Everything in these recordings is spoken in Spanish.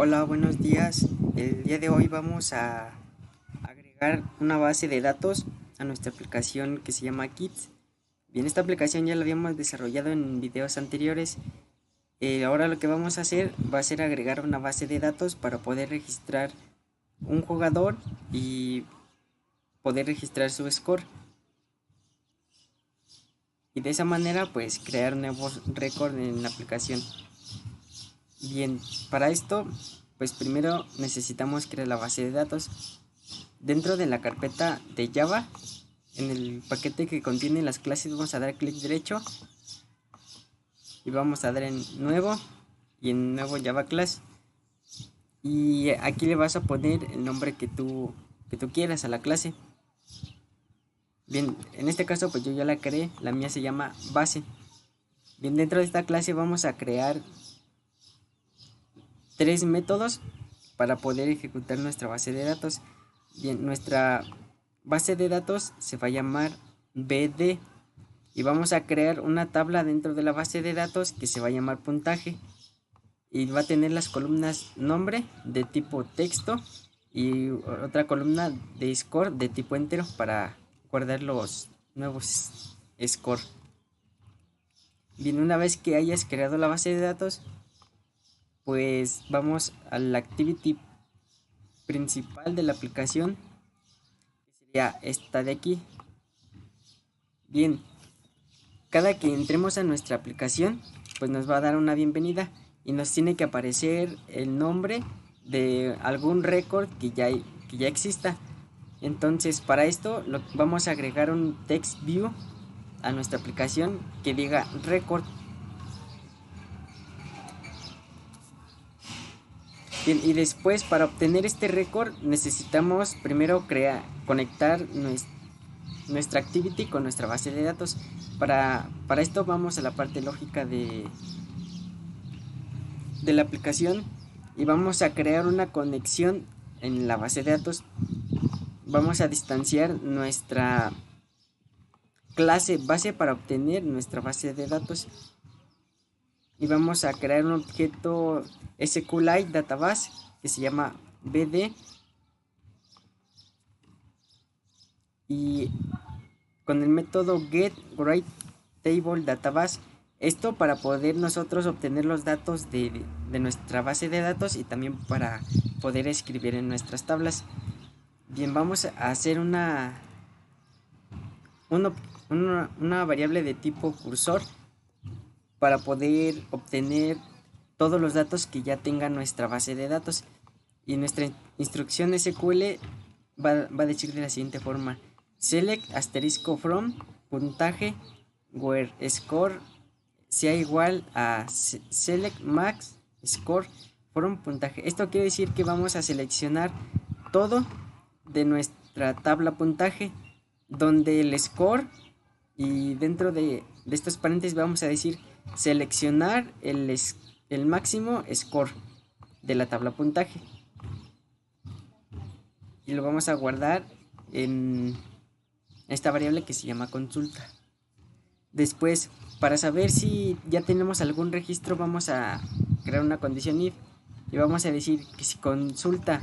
Hola, buenos días. El día de hoy vamos a agregar una base de datos a nuestra aplicación que se llama Kits. Bien, esta aplicación ya la habíamos desarrollado en videos anteriores. Ahora lo que vamos a hacer va a ser agregar una base de datos para poder registrar un jugador y poder registrar su score. Y de esa manera pues crear nuevos récords en la aplicación. Bien, para esto pues primero necesitamos crear la base de datos. Dentro de la carpeta de Java, en el paquete que contiene las clases, vamos a dar clic derecho y vamos a dar en nuevo y en nuevo Java Class. Y aquí le vas a poner el nombre que tú quieras a la clase. Bien, en este caso pues yo ya la creé, la mía se llama base. Bien, dentro de esta clase vamos a crear tres métodos para poder ejecutar nuestra base de datos. Bien, nuestra base de datos se va a llamar BD y vamos a crear una tabla dentro de la base de datos que se va a llamar puntaje y va a tener las columnas nombre de tipo texto y otra columna de score de tipo entero para guardar los nuevos score. Bien, una vez que hayas creado la base de datos, pues vamos a la activity principal de la aplicación, que sería esta de aquí. Bien, cada que entremos a nuestra aplicación, pues nos va a dar una bienvenida y nos tiene que aparecer el nombre de algún récord que ya exista. Entonces, para esto vamos a agregar un text view a nuestra aplicación que diga record. Bien, y después para obtener este récord necesitamos primero conectar nuestra activity con nuestra base de datos. Para esto vamos a la parte lógica de la aplicación y vamos a crear una conexión en la base de datos. Vamos a distanciar nuestra clase base para obtener nuestra base de datos y vamos a crear un objeto SQLite database que se llama BD y con el método getWriteTableDatabase, esto para poder nosotros obtener los datos de nuestra base de datos y también para poder escribir en nuestras tablas. Bien, vamos a hacer una variable de tipo cursor para poder obtener todos los datos que ya tenga nuestra base de datos. Y nuestra instrucción SQL va a decir de la siguiente forma: select asterisco from puntaje where score sea igual a select max score from puntaje. Esto quiere decir que vamos a seleccionar todo de nuestra tabla puntaje, donde el score, y dentro de estos paréntesis vamos a decir seleccionar el máximo score de la tabla puntaje y lo vamos a guardar en esta variable que se llama consulta. Después, para saber si ya tenemos algún registro, vamos a crear una condición if y vamos a decir que si consulta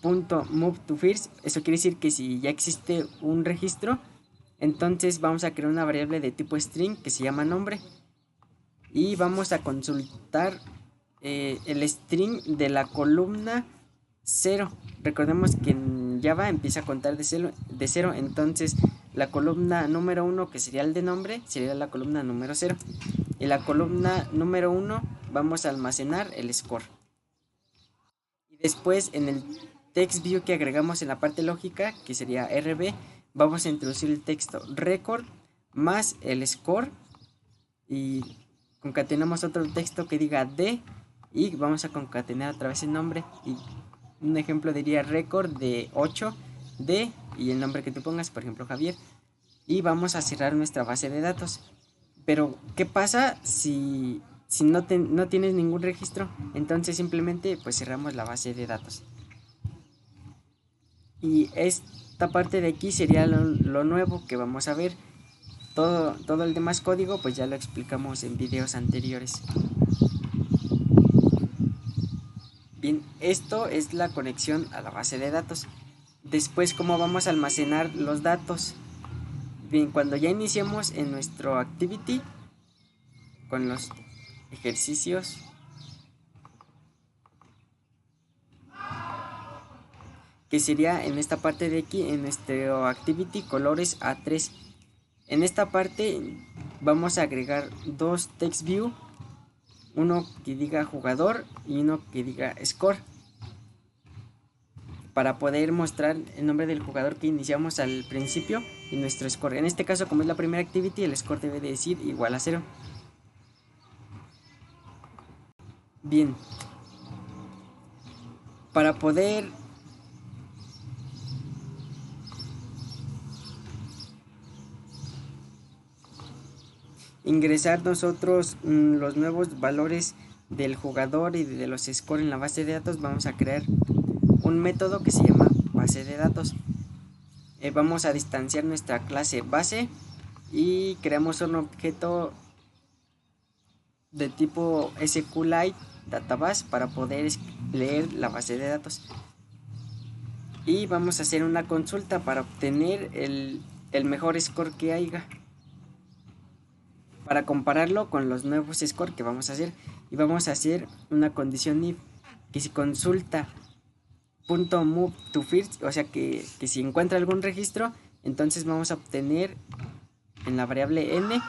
punto move to first, eso quiere decir que si ya existe un registro, entonces vamos a crear una variable de tipo string que se llama nombre y vamos a consultar el string de la columna 0. Recordemos que en Java empieza a contar de 0, entonces la columna número 1, que sería el de nombre, sería la columna número 0. Y la columna número 1 vamos a almacenar el score. Y después en el text view que agregamos en la parte lógica, que sería RB, vamos a introducir el texto record más el score y concatenamos otro texto que diga D y vamos a concatenar otra vez el nombre. Y un ejemplo diría record de 8 D y el nombre que tú pongas, por ejemplo Javier, y vamos a cerrar nuestra base de datos. Pero ¿qué pasa si no tienes ningún registro? Entonces simplemente pues cerramos la base de datos. Y esta parte de aquí sería lo nuevo que vamos a ver. Todo el demás código pues ya lo explicamos en videos anteriores. Bien, esto es la conexión a la base de datos. Después, ¿cómo vamos a almacenar los datos? Bien, cuando ya iniciemos en nuestro activity con los ejercicios, que sería en esta parte de aquí, en nuestro activity colores A3. En esta parte vamos a agregar dos text view, uno que diga jugador y uno que diga score, para poder mostrar el nombre del jugador que iniciamos al principio y nuestro score. En este caso, como es la primera activity, el score debe de decir igual a 0. Bien, para poder ingresar nosotros los nuevos valores del jugador y de los scores en la base de datos, vamos a crear un método que se llama base de datos. Vamos a distanciar nuestra clase base y creamos un objeto de tipo SQLite database para poder leer la base de datos. Y vamos a hacer una consulta para obtener el mejor score que haya, para compararlo con los nuevos scores que vamos a hacer. Y vamos a hacer una condición if, que si consulta .move to first, o sea que si encuentra algún registro, entonces vamos a obtener en la variable n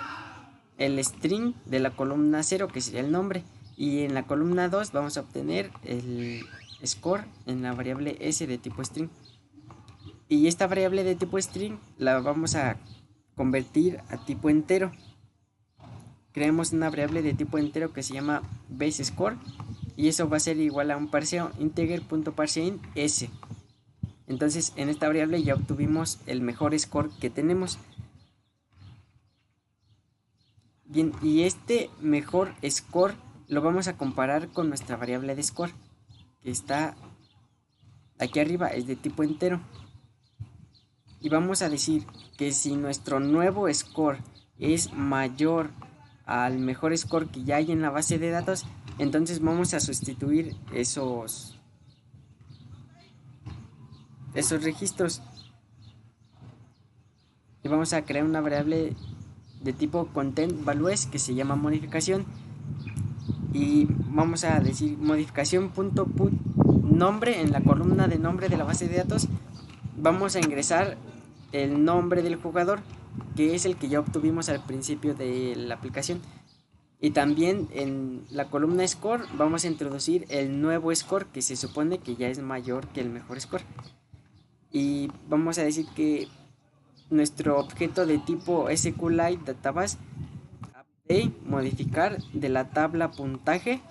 el string de la columna 0, que sería el nombre, y en la columna 2 vamos a obtener el score en la variable s de tipo string. Y esta variable de tipo string la vamos a convertir a tipo entero. Creamos una variable de tipo entero que se llama baseScore, y eso va a ser igual a un parseo integer.parseInt s. Entonces en esta variable ya obtuvimos el mejor score que tenemos. Bien, y este mejor score lo vamos a comparar con nuestra variable de score, que está aquí arriba, es de tipo entero. Y vamos a decir que si nuestro nuevo score es mayor al mejor score que ya hay en la base de datos, entonces vamos a sustituir esos registros. Y vamos a crear una variable de tipo content values que se llama modificación. Y vamos a decir modificación.put nombre. En la columna de nombre de la base de datos vamos a ingresar el nombre del jugador, que es el que ya obtuvimos al principio de la aplicación. Y también en la columna score vamos a introducir el nuevo score, que se supone que ya es mayor que el mejor score. Y vamos a decir que nuestro objeto de tipo SQLite database update modificar de la tabla puntaje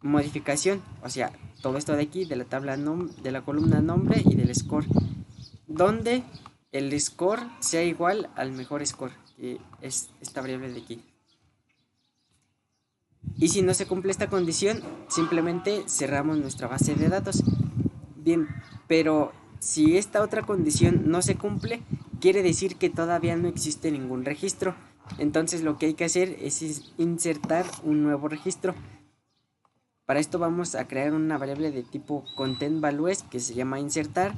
modificación, o sea, todo esto de aquí de la tabla de la columna nombre y del score, donde el score sea igual al mejor score, que es esta variable de aquí. Y si no se cumple esta condición, simplemente cerramos nuestra base de datos. Bien, pero si esta otra condición no se cumple, quiere decir que todavía no existe ningún registro. Entonces lo que hay que hacer es insertar un nuevo registro. Para esto vamos a crear una variable de tipo content values que se llama insertar.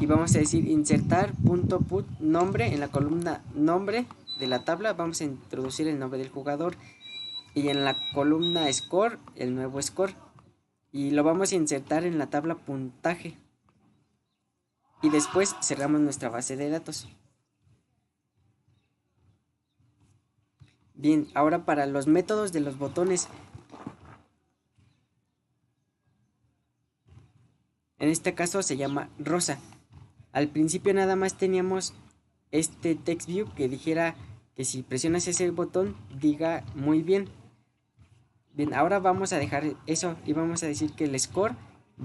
Y vamos a decir insertar.put nombre. En la columna nombre de la tabla vamos a introducir el nombre del jugador. Y en la columna score, el nuevo score. Y lo vamos a insertar en la tabla puntaje. Y después cerramos nuestra base de datos. Bien, ahora para los métodos de los botones. En este caso se llama rosa. Al principio nada más teníamos este text view que dijera que si presionas ese botón diga muy bien. Bien, ahora vamos a dejar eso y vamos a decir que el score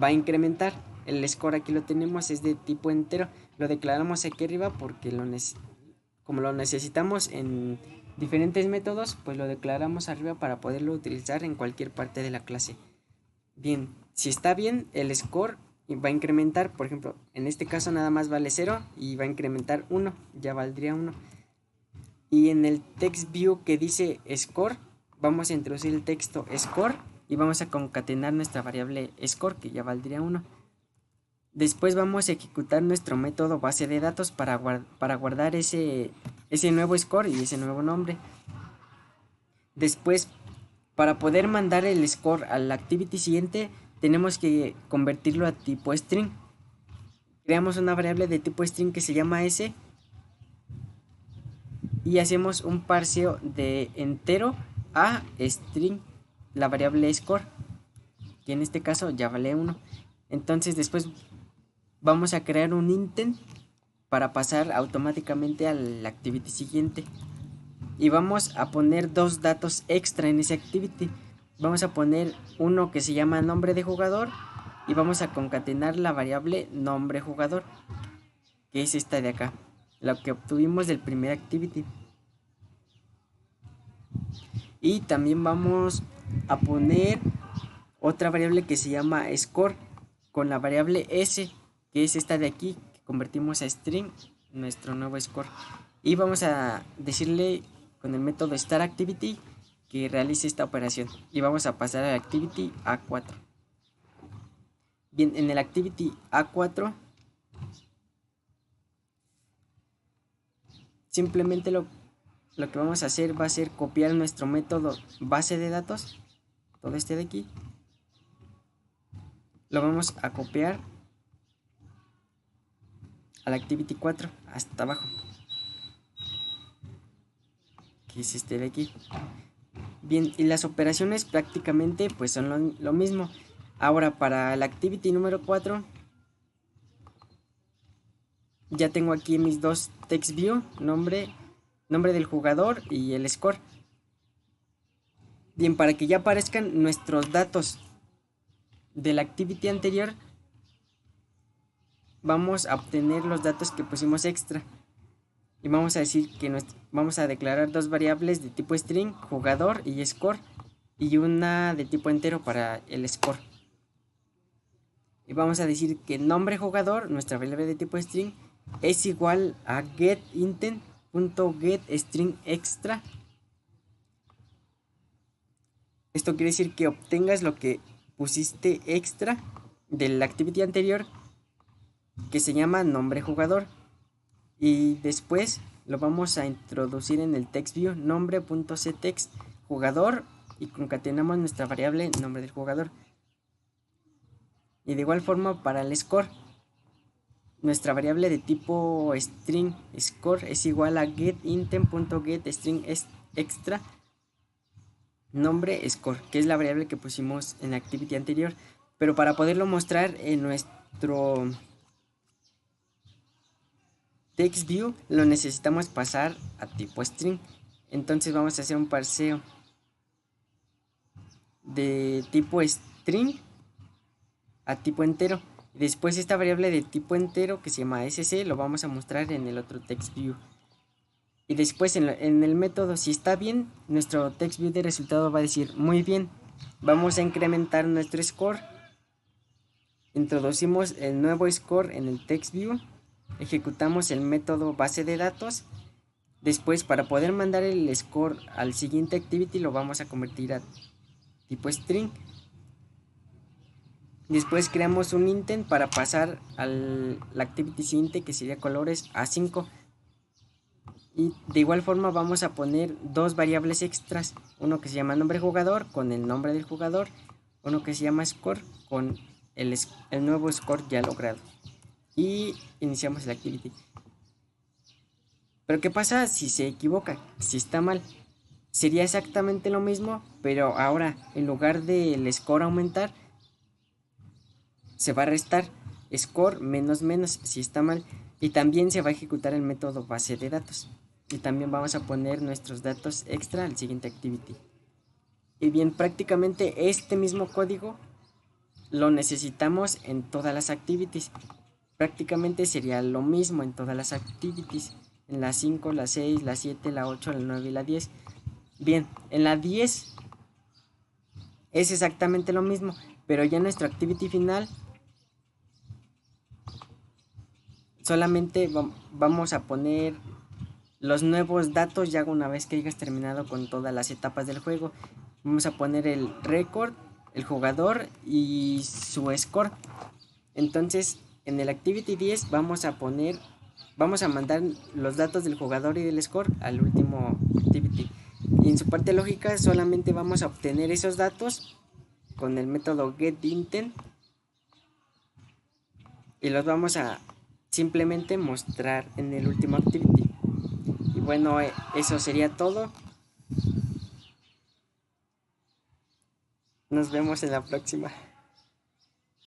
va a incrementar. El score aquí lo tenemos, es de tipo entero. Lo declaramos aquí arriba porque como lo necesitamos en diferentes métodos, pues lo declaramos arriba para poderlo utilizar en cualquier parte de la clase. Bien, si está bien, el score va a incrementar. Por ejemplo, en este caso nada más vale 0 y va a incrementar 1, ya valdría 1. Y en el text view que dice score, vamos a introducir el texto score y vamos a concatenar nuestra variable score, que ya valdría 1. Después vamos a ejecutar nuestro método base de datos para guardar ese nuevo score y ese nuevo nombre. Después, para poder mandar el score al activity siguiente, tenemos que convertirlo a tipo string. Creamos una variable de tipo string que se llama s y hacemos un parseo de entero a string, la variable score, que en este caso ya vale 1. Entonces después vamos a crear un intent para pasar automáticamente al activity siguiente. Y vamos a poner dos datos extra en ese activity. Vamos a poner uno que se llama nombre de jugador y vamos a concatenar la variable nombre jugador, que es esta de acá, lo que obtuvimos del primer activity. Y también vamos a poner otra variable que se llama score con la variable s, que es esta de aquí, que convertimos a string, nuestro nuevo score. Y vamos a decirle con el método startActivity que realice esta operación. Y vamos a pasar al activity A4. Bien, en el activity A4 simplemente lo que vamos a hacer va a ser copiar nuestro método base de datos, todo este de aquí. Lo vamos a copiar al activity 4 hasta abajo, que es este de aquí. Bien, y las operaciones prácticamente pues son lo mismo. Ahora para el activity número 4 ya tengo aquí mis dos text view, nombre del jugador y el score. Bien, para que ya aparezcan nuestros datos del activity anterior, vamos a obtener los datos que pusimos extra. Y vamos a decir que vamos a declarar dos variables de tipo string, jugador y score, y una de tipo entero para el score. Y vamos a decir que nombre jugador, nuestra variable de tipo string, es igual a getIntent.getStringExtra. Esto quiere decir que obtengas lo que pusiste extra del activity anterior, que se llama nombre jugador. Y después lo vamos a introducir en el text view, nombre.cText jugador, y concatenamos nuestra variable nombre del jugador. Y de igual forma para el score, nuestra variable de tipo string score es igual a getIntent.getStringExtra nombre score, que es la variable que pusimos en la activity anterior. Pero para poderlo mostrar en nuestro text view lo necesitamos pasar a tipo string. Entonces vamos a hacer un parseo de tipo string a tipo entero. Después esta variable de tipo entero que se llama sc lo vamos a mostrar en el otro text view. Y después en el método, si está bien, nuestro text view de resultado va a decir muy bien. Vamos a incrementar nuestro score. Introducimos el nuevo score en el text view. Ejecutamos el método base de datos. Después, para poder mandar el score al siguiente activity, lo vamos a convertir a tipo string. Después creamos un intent para pasar al activity siguiente, que sería colores A5. Y de igual forma vamos a poner dos variables extras, uno que se llama nombre jugador con el nombre del jugador, uno que se llama score con el nuevo score ya logrado. Y iniciamos el activity. Pero ¿qué pasa si se equivoca? Si está mal. Sería exactamente lo mismo, pero ahora en lugar del score aumentar, se va a restar score menos menos si está mal. Y también se va a ejecutar el método base de datos. Y también vamos a poner nuestros datos extra al siguiente activity. Y bien, prácticamente este mismo código lo necesitamos en todas las activities. Prácticamente sería lo mismo en todas las activities. En la 5, la 6, la 7, la 8, la 9 y la 10. Bien, en la 10 es exactamente lo mismo, pero ya en nuestro activity final solamente vamos a poner los nuevos datos ya una vez que hayas terminado con todas las etapas del juego. Vamos a poner el record el jugador y su score. Entonces, en el activity 10 vamos a mandar los datos del jugador y del score al último activity. Y en su parte lógica solamente vamos a obtener esos datos con el método getIntent y los vamos a simplemente mostrar en el último activity. Y bueno, eso sería todo. Nos vemos en la próxima.